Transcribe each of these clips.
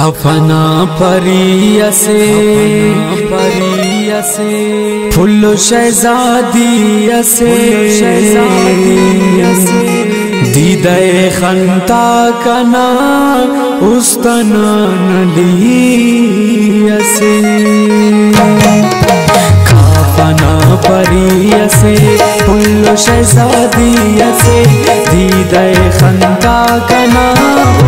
काफना परिया से फुल्लो शहजादिया से दीदाए खंता कना उस्तना नलिया से काफना परिया से फुल्लो शहजादिया से दीदाए खंता कना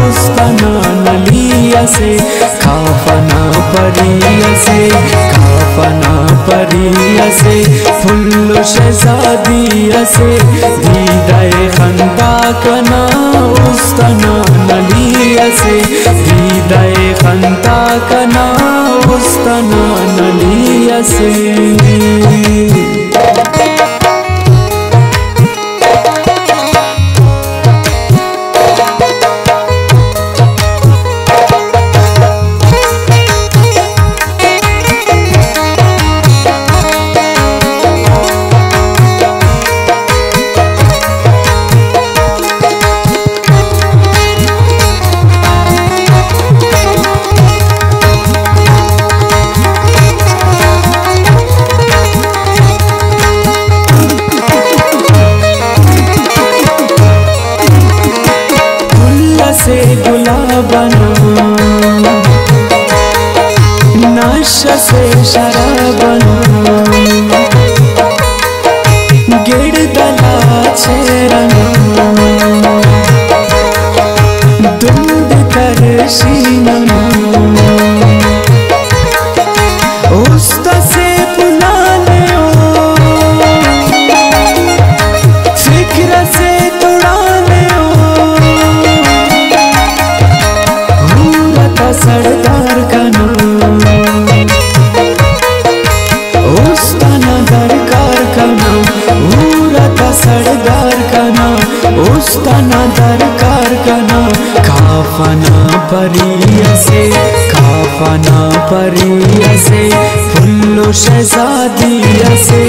उस्तना नलिया से काफना परिया से काफना परिया से फुल्लो शहजादिया से दीदाए खंता कना उस्तना नलिया से दीदाए खंता कना उस्तना नलिया से गुलाबना नशा से शराबना गिरदला छेरना दुंद कर शीनना उस्ता से बुला ले फिक्र से तुड़ा ले सरदार का नाम उस्ताना दरकार का नाम उरता सरदार का नाम उस्ताना दरकार का नाम काफना परिया से फुल्लो शहजादिया से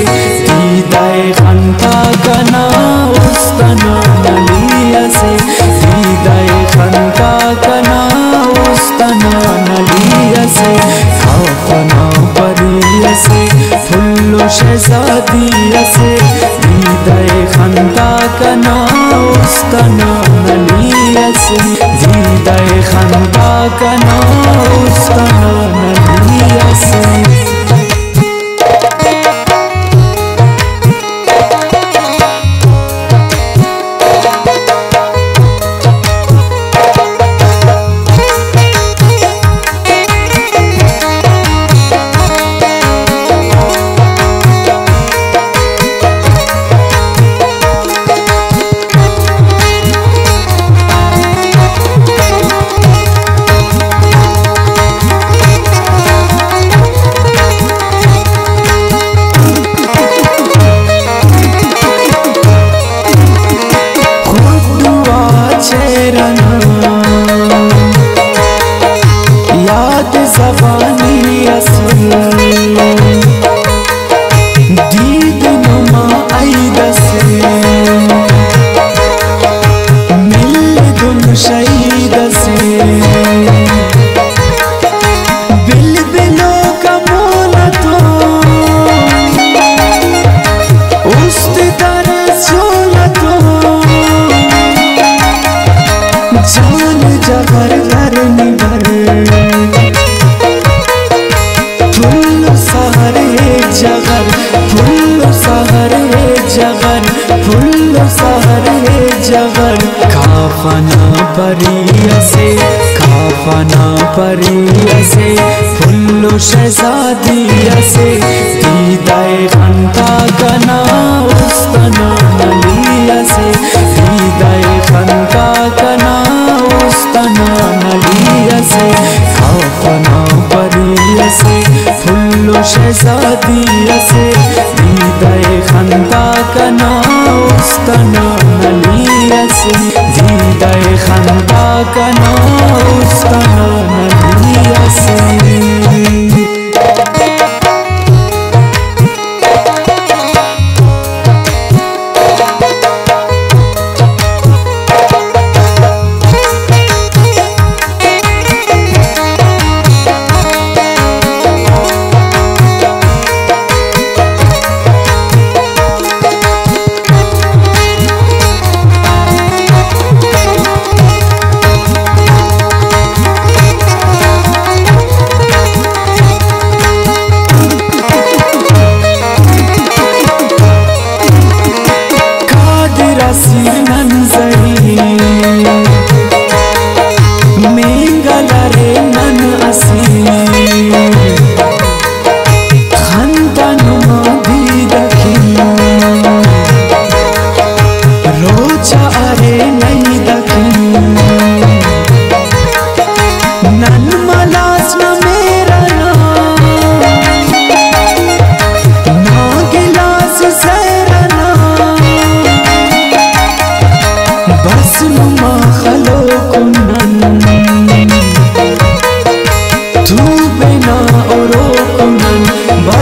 दीदाए खंता का नाम उस्ताना नलिया से दीदाए खंता का नाम उस्ताना नलिया से काफना परिया से फुल्लो शहजादिया से दीदाए खंता का नाम उस्ताना नलिया से दीदाए खंता का नाम उस्ताना नलिया से याद ज़बानी असल दीद नुमा आइद से मिल गुल शहीद से बिल बिलो का मोला तो उस्त दर सोला तो जान जबर घर निभर फुल्लो सहरे जगर फुल्लो सहरे जगर फुल्लो सहरे जगर काफना परिया से फुल्लो शहजादिया से दीदाए खंता का नाम उस्ताना नलिया से दीदाए खंता का नाम उस्ताना नलिया से काफना परिया से फुल्लो शहजादिया से दीदाए खंता का नाम उस्ताना नलिया से दीदाए खंता का नाम उस्ताना नलिया से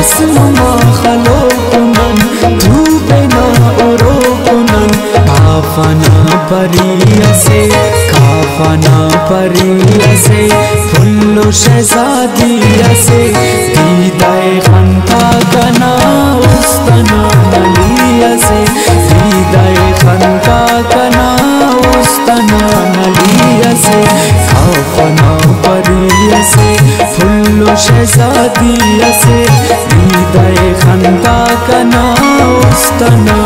আসলুমা খালো কুনন ধুবে না ওরো কুনন কাফানা পরিয়াসে কাফানা পরিয়াসে ফুল্লো শেজাদিয়াসে বিদায় খান্তা কানা উস্তানা নালিয়াসে বিদায় খান্তা কানা উস্তানা নালিয়াসে কাফানা পরিয়াসে ফুল্লো শেজাদিয়াসে বিদায় খান্তা কানা উস্তানা